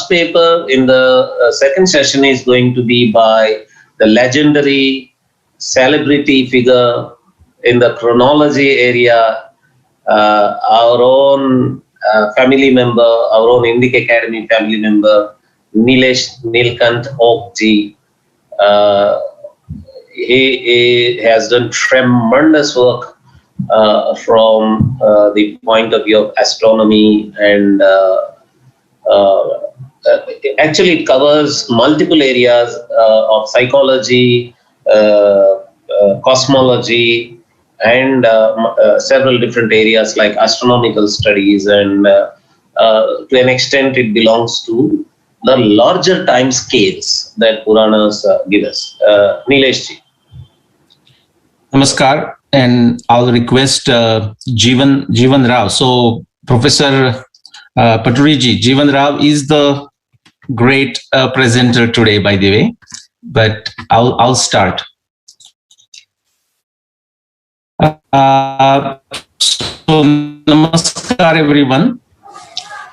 last paper in the second session is going to be by the legendary celebrity figure in the chronology area, our own family member, our own Indic Academy family member, Nilesh Nilkant Oakji. He has done tremendous work from the point of view of astronomy, and actually it covers multiple areas of psychology, cosmology, and several different areas like astronomical studies, and to an extent it belongs to the larger time scales that Puranas give us. Nilesh ji. Namaskar, and I'll request Jeevan Rao. So Professor Paturiji, Jeevan Rao is the great presenter today, by the way, but I'll start. So namaskar everyone.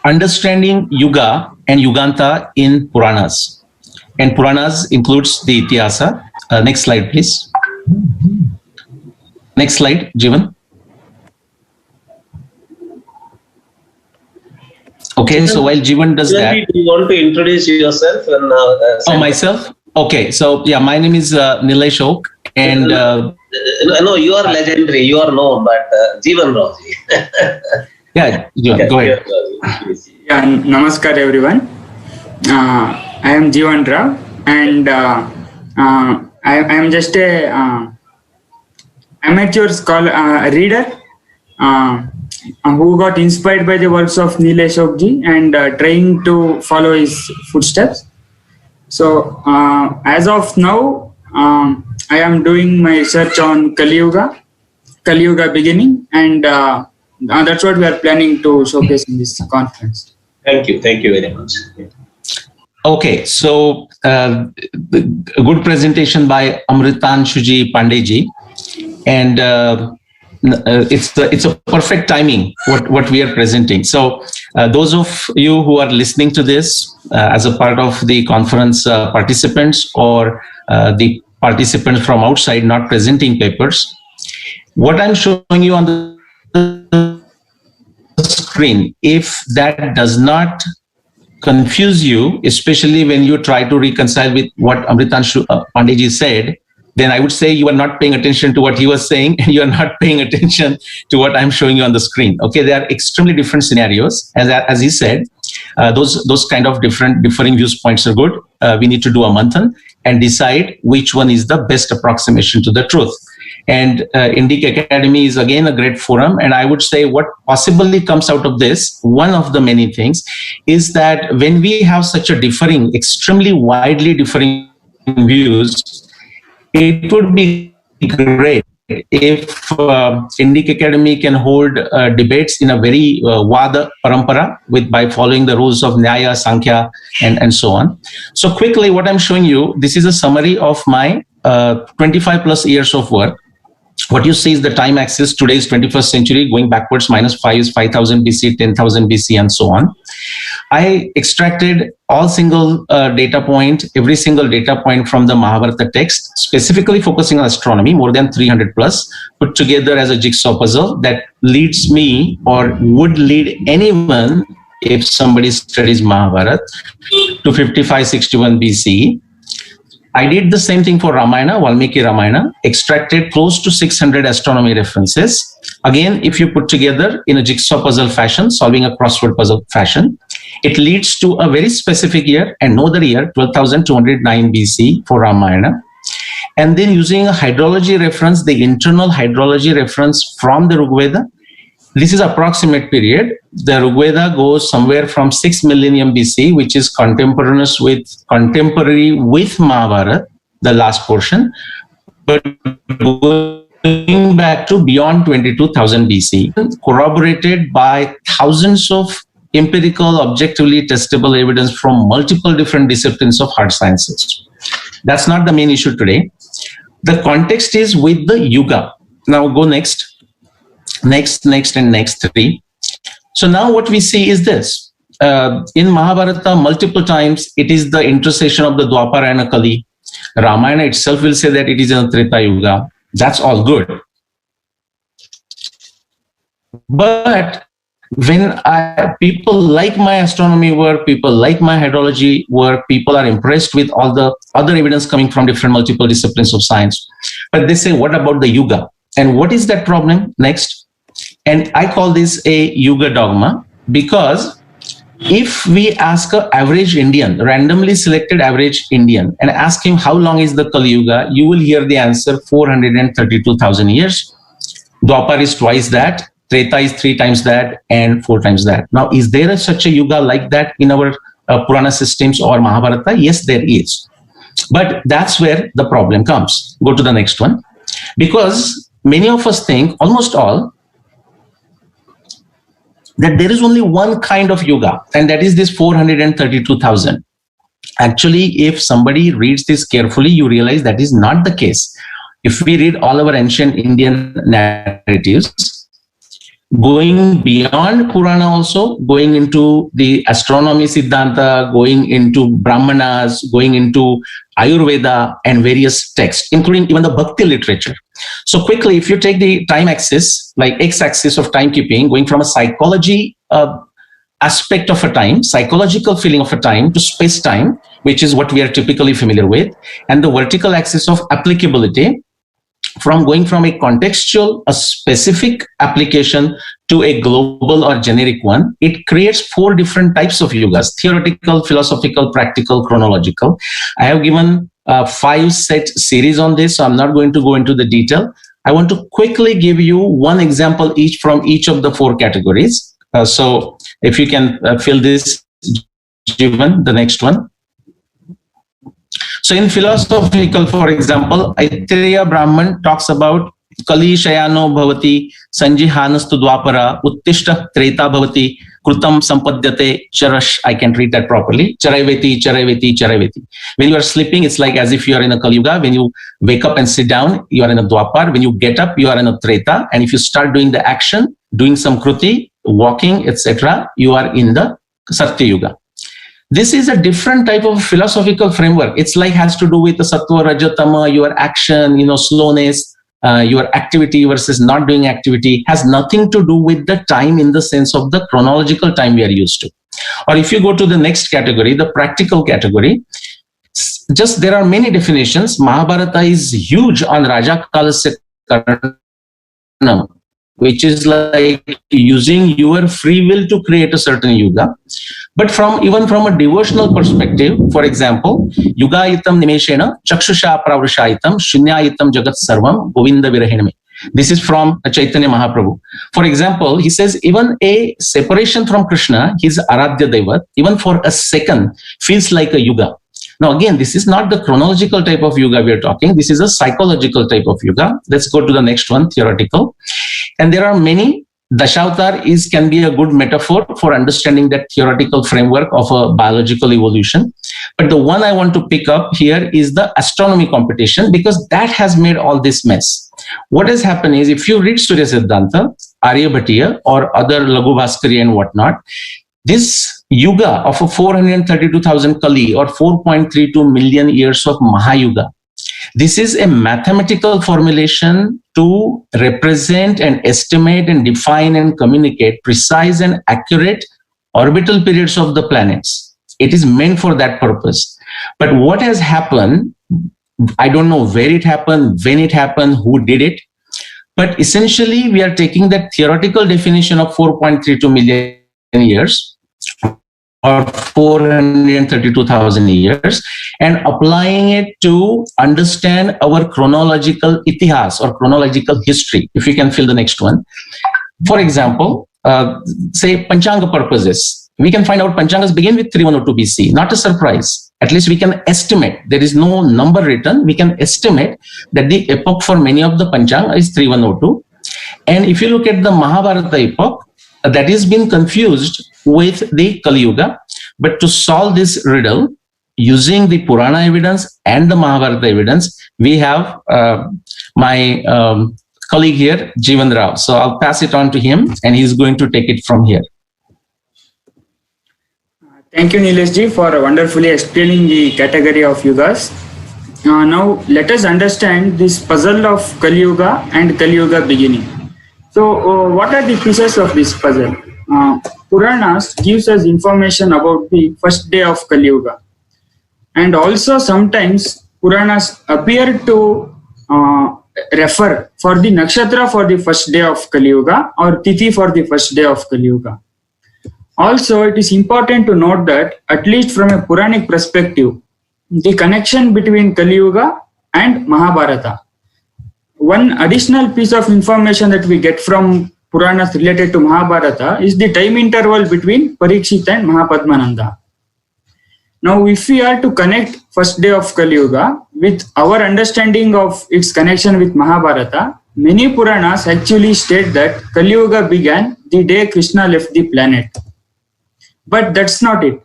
Understanding Yuga and Yuganta in Puranas. And Puranas includes the Ityasa. Next slide, please. Next slide, Jeevan. Okay, so while Jeevan does that. Do you want to introduce yourself? And, myself? Okay, so yeah, my name is Nilesh Oak, and no, you are legendary, you are known, but Jeevan Rao ji. Yeah, Jeevan, go ahead. Yeah, namaskar everyone. I am Jeevan Rao, and I am just a amateur scholar, reader who got inspired by the works of Nilesh Oakji and trying to follow his footsteps. So as of now, I am doing my research on Kali Yuga beginning, and that's what we are planning to showcase in this conference. Thank you very much. Okay, so a good presentation by Amritanshuji Pandeyji, and it's a perfect timing what we are presenting. So those of you who are listening to this as a part of the conference participants, or the participants from outside not presenting papers, what I'm showing you on the screen, if that does not confuse you, especially when you try to reconcile with what Amritanshu Pandeyji said, then I would say you are not paying attention to what he was saying, and you are not paying attention to what I'm showing you on the screen. Okay, they are extremely different scenarios. As he said, those kind of differing viewpoints are good. We need to do a manthan and decide which one is the best approximation to the truth. And Indic Academy is again a great forum, and I would say what possibly comes out of this, one of the many things, is that when we have such a extremely widely differing views, it would be great if Indic Academy can hold debates in a very Vada Parampara by following the rules of Nyaya, Sankhya, and so on. So quickly, what I'm showing you, this is a summary of my 25 plus years of work. What you see is the time axis. Today is 21st century, going backwards, -5 is 5000 BC, 10,000 BC, and so on. I extracted every single data point from the Mahabharata text, specifically focusing on astronomy, more than 300 plus, put together as a jigsaw puzzle that leads me, or would lead anyone, if somebody studies Mahabharata, to 5561 BC. I did the same thing for Ramayana, Valmiki Ramayana, extracted close to 600 astronomy references. Again, if you put together in a jigsaw puzzle fashion, solving a crossword puzzle fashion, it leads to a very specific year, and know the year, 12,209 BC for Ramayana. And then using a hydrology reference, the internal hydrology reference from the Rigveda, this is approximate period. The Rigveda goes somewhere from 6 millennium BC, which is contemporary with Mahabharata, the last portion, but going back to beyond 22,000 BC, corroborated by thousands of empirical, objectively testable evidence from multiple different disciplines of hard sciences. That's not the main issue today. The context is with the Yuga. Now go next, and next 3. So now what we see is this. in Mahabharata, multiple times it is the intercession of the Dwapara and Kali. Ramayana itself will say that it is a Treta Yuga. That's all good. But when people like my astronomy work, people like my hydrology work, people are impressed with all the other evidence coming from different multiple disciplines of science. But they say, what about the Yuga? And what is that problem next? And I call this a Yuga dogma, because if we ask an average Indian, randomly selected average Indian, and ask him how long is the Kali Yuga, you will hear the answer 432,000 years. Dwapar is twice that, Treta is 3 times that, and 4 times that. Now, is there such a Yuga like that in our Purana systems or Mahabharata? Yes, there is. But that's where the problem comes. Go to the next one. Because many of us think, almost all, that there is only one kind of Yuga, and that is this 432,000. Actually, if somebody reads this carefully, you realize that is not the case. If we read all our ancient Indian narratives, going beyond Purana also, going into the astronomy Siddhanta, going into Brahmanas, going into Ayurveda and various texts, including even the Bhakti literature. So quickly, if you take the time axis, like x-axis of timekeeping, going from a psychology aspect of a time, psychological feeling of a time, to space-time, which is what we are typically familiar with, and the vertical axis of applicability, from going from a contextual, a specific application to a global or generic one, it creates 4 different types of yugas: theoretical, philosophical, practical, chronological. I have given 5 set series on this, so I'm not going to go into the detail. I want to quickly give you one example each from each of the 4 categories. So if you can fill this, Jivan, the next one. So in philosophical, for example, Aitareya Brahman talks about Kali Shayano Bhavati, Sanjihanastu Dwapara, Uttishta Treta Bhavati, Krutam Sampadyate, Charash, I can read that properly, Charaiveti, Charaiveti, Charaiveti. When you are sleeping, it's like as if you are in a Kali Yuga. When you wake up and sit down, you are in a Dwapar. When you get up, you are in a Treta. And if you start doing the action, doing some Kruti, walking, etc., you are in the Satya Yuga. This is a different type of philosophical framework. It's like has to do with the Sattva, Rajatama, your action, slowness, your activity versus not doing activity, has nothing to do with the time in the sense of the chronological time we are used to. Or if you go to the next category, the practical category, just there are many definitions. Mahabharata is huge on Raja Kalasya Karanam, which is like using your free will to create a certain yuga. But even from a devotional perspective, for example, Yugayitam Nimeshena, Chakshusha Pravrushayitam, Shunyayitam Jagat Sarvam, Govinda Virahiname. This is from Chaitanya Mahaprabhu. For example, he says even a separation from Krishna, his Aradhya Devat, even for a second, feels like a yuga. Now, again, this is not the chronological type of yuga we are talking. This is a psychological type of yuga. Let's go to the next one, theoretical. And there are many. Dashavatar can be a good metaphor for understanding that theoretical framework of a biological evolution. But the one I want to pick up here is the astronomy competition, because that has made all this mess. What has happened is, if you read Surya Siddhanta, Aryabhatiya, or other Laghu Bhaskari and whatnot, this yuga of a 432,000 Kali or 4.32 million years of Mahayuga, this is a mathematical formulation to represent and estimate and define and communicate precise and accurate orbital periods of the planets. It is meant for that purpose. But what has happened, I don't know where it happened, when it happened, who did it. But essentially, we are taking that theoretical definition of 4.32 million years or 432,000 years and applying it to understand our chronological itihas or chronological history. If you can fill the next one. For example, say Panchanga purposes. We can find out Panchangas begin with 3102 BC. Not a surprise. At least we can estimate. There is no number written. We can estimate that the epoch for many of the Panchanga is 3102. And if you look at the Mahabharata epoch, that has been confused with the Kali Yuga. But to solve this riddle, using the Purana evidence and the Mahabharata evidence, we have my colleague here, Jivan Rao. So I'll pass it on to him and he's going to take it from here. Thank you, Nilesh ji, for wonderfully explaining the category of yugas. Now, let us understand this puzzle of Kali Yuga and Kali Yuga beginning. So, what are the pieces of this puzzle? Puranas gives us information about the first day of Kali Yuga. And also sometimes Puranas appear to refer for the nakshatra for the first day of Kali Yuga or tithi for the first day of Kali Yuga. Also, it is important to note that, at least from a Puranic perspective, the connection between Kali Yuga and Mahabharata. One additional piece of information that we get from Puranas related to Mahabharata is the time interval between Parikshit and Mahapadmananda. Now, if we are to connect first day of Kali Yuga with our understanding of its connection with Mahabharata, many Puranas actually state that Kali Yuga began the day Krishna left the planet. But that's not it.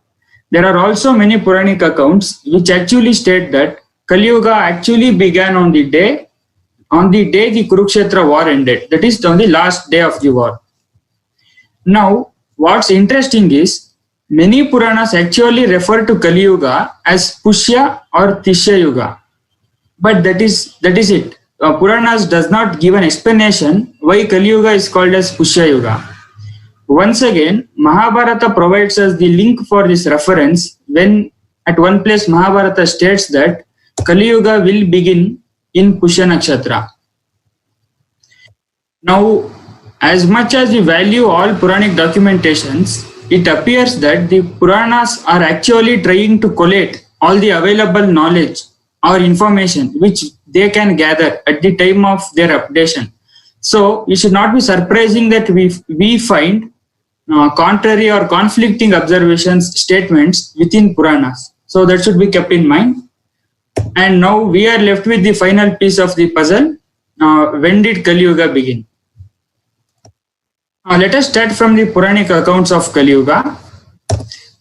There are also many Puranic accounts which actually state that Kali Yuga actually began on the day the Kurukshetra war ended. That is on the last day of the war. Now, what's interesting is many Puranas actually refer to Kali Yuga as Pushya or Tishya Yuga. But that is it. Puranas does not give an explanation why Kali Yuga is called as Pushya Yuga. Once again, Mahabharata provides us the link for this reference when at one place Mahabharata states that Kali Yuga will begin in Pushya Nakshatra. Now, as much as we value all Puranic documentations, it appears that the Puranas are actually trying to collate all the available knowledge or information which they can gather at the time of their updation. So, it should not be surprising that we find contrary or conflicting observations, statements within Puranas. So, that should be kept in mind. And now we are left with the final piece of the puzzle. When did Kali Yuga begin? Let us start from the Puranic accounts of Kali Yuga.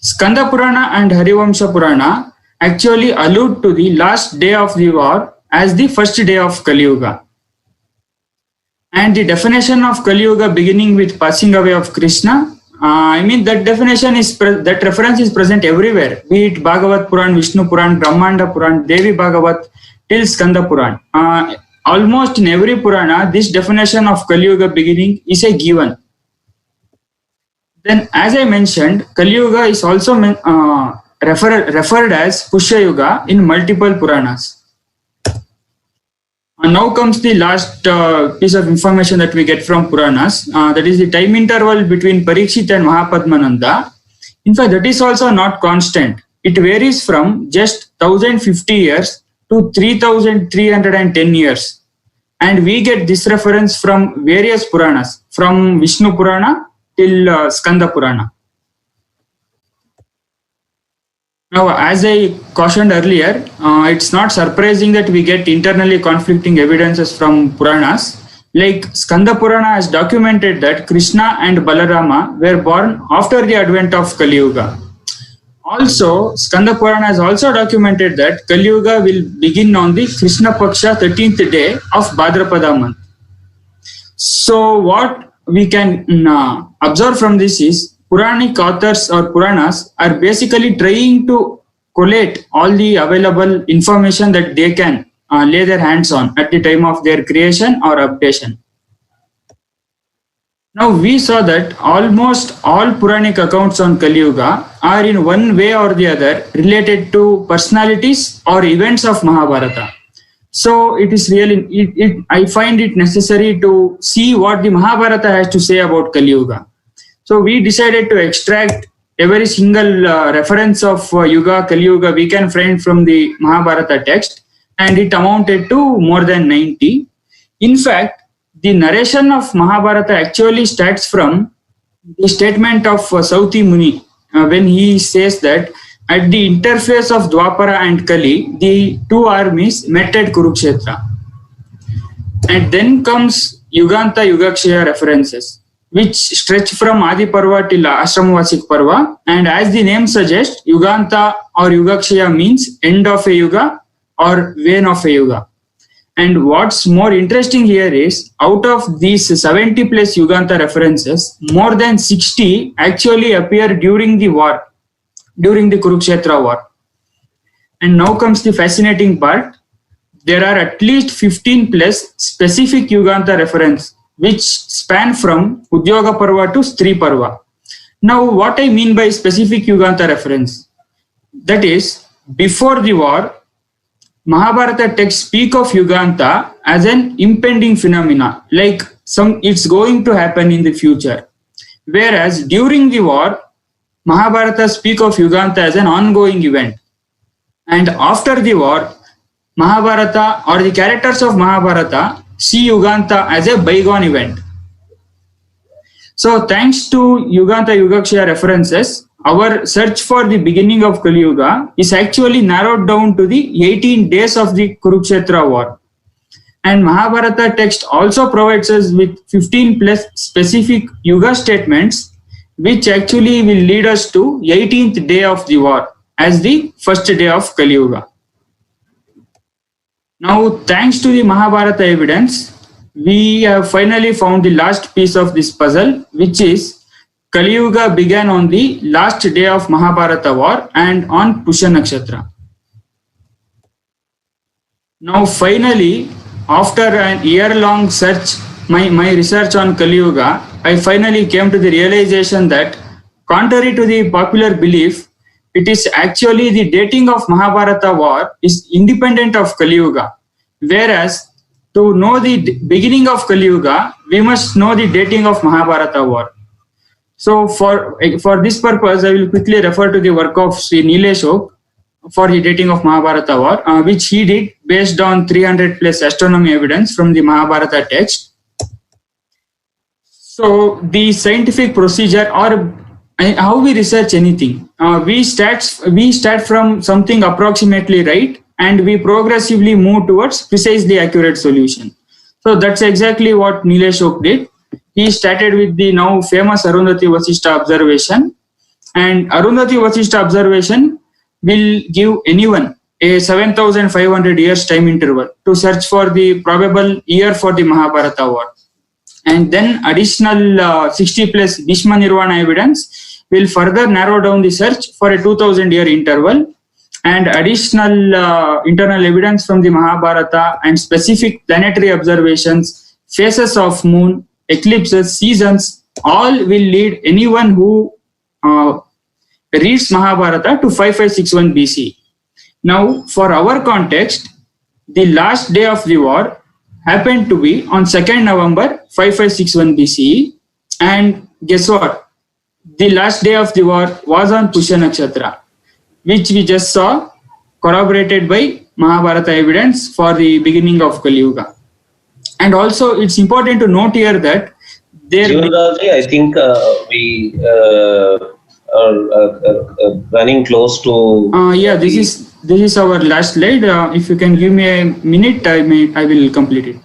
Skanda Purana and Harivamsha Purana actually allude to the last day of the war as the first day of Kali Yuga. And the definition of Kali Yuga beginning with passing away of Krishna, that definition is that reference is present everywhere, be it Bhagavat Puran, Vishnu Puran, Brahmanda Puran, Devi Bhagavat, till Skanda Puran. Almost in every Purana, this definition of Kali Yuga beginning is a given. Then, as I mentioned, Kali Yuga is also referred as Pushya Yuga in multiple Puranas. Now comes the last piece of information that we get from Puranas, that is the time interval between Parikshit and Mahapadmananda. In fact, that is also not constant. It varies from just 1050 years to 3310 years. And we get this reference from various Puranas, from Vishnu Purana till Skanda Purana. Now, as I cautioned earlier, it's not surprising that we get internally conflicting evidences from Puranas. Like Skanda Purana has documented that Krishna and Balarama were born after the advent of Kali Yuga. Also, Skanda Purana has also documented that Kali Yuga will begin on the Krishna Paksha 13th day of Bhadrapada month. So, what we can observe from this is Puranic authors or Puranas are basically trying to collate all the available information that they can lay their hands on at the time of their creation or updation. Now we saw that almost all Puranic accounts on Kali Yuga are in one way or the other related to personalities or events of Mahabharata. So it is really, I find it necessary to see what the Mahabharata has to say about Kali Yuga. So we decided to extract every single reference of Yuga, Kali Yuga we can find from the Mahabharata text, and it amounted to more than 90. In fact, the narration of Mahabharata actually starts from the statement of Sauti Muni when he says that at the interface of Dwapara and Kali, the two armies met at Kurukshetra. And then comes Yuganta Yugakshaya references, which stretch from Adi Parva till Ashramavasik Parva. And as the name suggests, Yuganta or Yugakshaya means end of a Yuga or wane of a Yuga. And what's more interesting here is, out of these 70 plus Yuganta references, more than 60 actually appear during the war. during the Kurukshetra war. And now comes the fascinating part. There are at least 15 plus specific Yuganta reference which span from Udyoga Parva to Stri Parva. Now, what I mean by specific Yuganta reference, that is, before the war, Mahabharata texts speak of Yuganta as an impending phenomena, like it's going to happen in the future. Whereas during the war, Mahabharata speak of Yuganta as an ongoing event. And after the war, Mahabharata or the characters of Mahabharata see Yuganta as a bygone event. So thanks to Yuganta Yugakshaya references, our search for the beginning of Kali Yuga is actually narrowed down to the 18 days of the Kurukshetra war. And Mahabharata text also provides us with 15 plus specific Yuga statements, which actually will lead us to 18th day of the war as the first day of Kali Yuga. Now, thanks to the Mahabharata evidence, we have finally found the last piece of this puzzle, which is Kali Yuga began on the last day of Mahabharata war and on Pusha Nakshatra. Now, finally, after an year-long search, my research on Kali Yuga, I finally came to the realization that, contrary to the popular belief, it is actually the dating of Mahabharata war is independent of Kali Yuga. Whereas, to know the beginning of Kali Yuga, we must know the dating of Mahabharata war. So for this purpose, I will quickly refer to the work of Sri Nileshok for the dating of Mahabharata war, which he did based on 300 plus astronomy evidence from the Mahabharata text. So the scientific procedure, or how we research anything, we start from something approximately right, and we progressively move towards precisely accurate solution. So that's exactly what Nileshok did. He started with the now famous Arundhati Vasishtha observation, and Arundhati Vasishtha observation will give anyone a 7,500 years time interval to search for the probable year for the Mahabharata war. And then additional 60 plus Bhishma Nirvana evidence will further narrow down the search for a 2,000 year interval, and additional internal evidence from the Mahabharata and specific planetary observations, phases of moon, eclipses, seasons, all will lead anyone who reads Mahabharata to 5561 BC. Now, for our context, the last day of the war happened to be on 2nd November 5561 BCE, and guess what? The last day of the war was on Pusha Nakshatra, which we just saw corroborated by Mahabharata evidence for the beginning of Kali Yuga. And also, it's important to note here that Jivanraji, I think we are running close to. Yeah, this is our last slide. If you can give me a minute, I will complete it.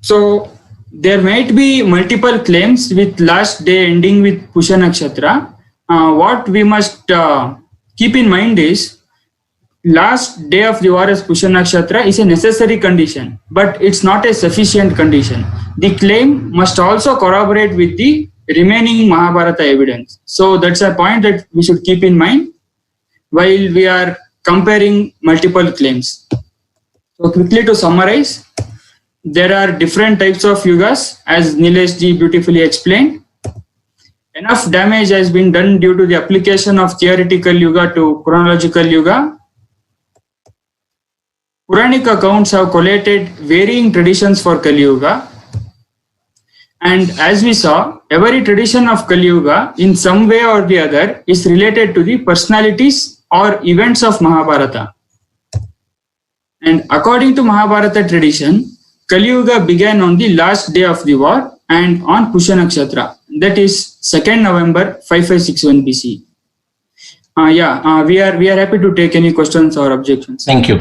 So there might be multiple claims with last day ending with Pusha Nakshatra. What we must keep in mind is, last day of the war as Pusha Nakshatra is a necessary condition, but it's not a sufficient condition. The claim must also corroborate with the remaining Mahabharata evidence. So that's a point that we should keep in mind while we are comparing multiple claims. So quickly to summarize, there are different types of yugas, as Nilesh ji beautifully explained. Enough damage has been done due to the application of theoretical yuga to chronological yuga. Puranic accounts have collated varying traditions for Kali Yuga. And as we saw, every tradition of Kali Yuga in some way or the other is related to the personalities or events of Mahabharata. And according to Mahabharata tradition, Kali Yuga began on the last day of the war and on Pusha Nakshatra, that is 2nd November 5561 BC. We are happy to take any questions or objections. Thank you.